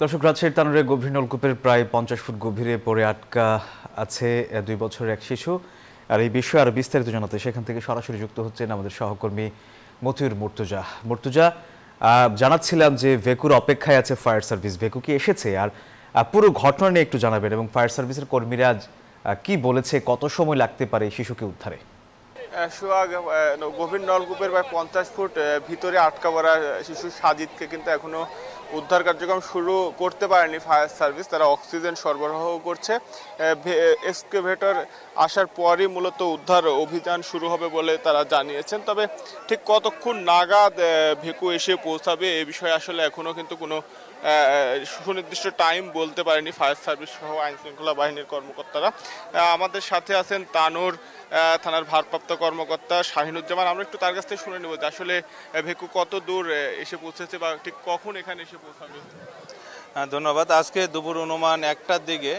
দর্শক, রাজশাহীর তানোরে গভীর নলকূপের প্রায় 50 ফুট গভীরে পড়ে আটকা আছে 2 বছরের এক শিশু। আর এই বিষয়ে আরো বিস্তারিত জানাতে সেখান থেকে সরাসরি যুক্ত হচ্ছেন আমাদের সহকর্মী মতিউর মুর্তজা। মুর্তজা, জানাচ্ছিলাম যে ভেকুর অপেক্ষায় আছে ফায়ার সার্ভিস। ভেকু কি এসেছে? আর পুরো ঘটনা নিয়ে একটু জানাবেন এবং ফায়ার সার্ভিসের কর্মীরা কি বলেছে, কত সময় লাগতে পারে শিশুকে উদ্ধারে? সোহাগ, গভীর নলকূপের প্রায় 50 ফুট ভিতরে আটকা পড়া শিশু সাজিদকে কিন্তু এখনো উদ্ধার কার্যক্রম শুরু করতে পারেনি ফায়ার সার্ভিস। তারা অক্সিজেন সরবরাহ করছে। এক্সকেভেটর আসার পরই মূলত উদ্ধার অভিযান শুরু হবে বলে তারা জানিয়েছেন। তবে ঠিক কতক্ষণ নাগাদ ভেকু এসে পৌঁছাবে এ বিষয়ে আসলে এখনো কিন্তু কোনো সুনির্দিষ্ট টাইম বলতে পারেনি ফায়ার সার্ভিস সহ আইন শৃঙ্খলা বাহিনীর কর্মকর্তারা। আমাদের সাথে আছেন তানোর থানার ভারপ্রাপ্ত কর্মকর্তা শাহিনুজ্জামান। আমরা একটু তার কাছ থেকে শুনে নেব যে আসলে ভেকু কত দূর এসে পৌঁছেছে বা ঠিক কখন এখানে এসে পৌঁছাবে। ধন্যবাদ। আজকে দুপুর অনুমান 1টার দিকে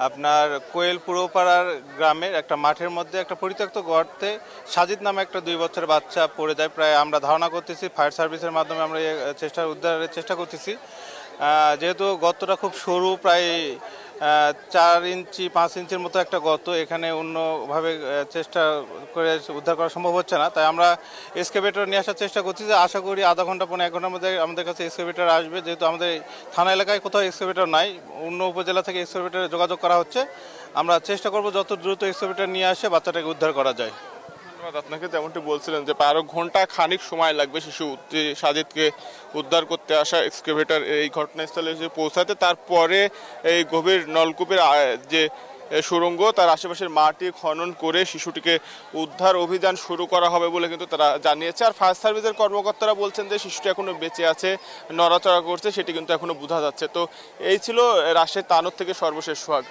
আপনার কোয়েল পুরোপাড়ার গ্রামের একটা মাঠের মধ্যে একটা পরিত্যক্ত গর্তে সাজিদ নামে একটা 2 বছরের বাচ্চা পড়ে যায়। প্রায় আমরা ধারণা করতেছি ফায়ার সার্ভিসের মাধ্যমে আমরা উদ্ধারের চেষ্টা করতেছি। যেহেতু গর্তটা খুব সরু, প্রায় 4 ইঞ্চি 5 ইঞ্চির মতো একটা গর্ত, এখানে অন্যভাবে চেষ্টা করে উদ্ধার করা সম্ভব হচ্ছে না। তাই আমরা এক্সকেভেটর নিয়ে আসার চেষ্টা করছি, যে আশা করি আধা ঘন্টা 1 ঘন্টার মধ্যে আমাদের কাছে এক্সকেভেটর আসবে। যেহেতু আমাদের থানা এলাকায় কোথাও এক্সকেভেটর নাই, অন্য উপজেলা থেকে এক্সকেভেটরে যোগাযোগ করা হচ্ছে। আমরা চেষ্টা করব যত দ্রুত এক্সকেভেটর নিয়ে আসে বাচ্চাটাকে উদ্ধার করা যায়। আপনাকে যেমনটি বলছিলেন যে আরো ঘন্টা খানিক সময় লাগবে শিশু সাজিদকে উদ্ধার করতে আসা এক্সকেভেটর এই ঘটনাস্থলে এসে পৌঁছাতে। তারপরে এই গভীর নলকূপের যে সুড়ঙ্গ তার আশেপাশের মাটি খনন করে শিশুটিকে উদ্ধার অভিযান শুরু করা হবে বলে কিন্তু তারা জানিয়েছে। আর ফায়ার সার্ভিসের কর্মকর্তারা বলছেন যে শিশুটি এখনো বেঁচে আছে, নড়াচড়া করছে, সেটি কিন্তু এখনো বোঝা যাচ্ছে। তো এই ছিল রাজশাহী তানোর থেকে সর্বশেষ সোহাগ।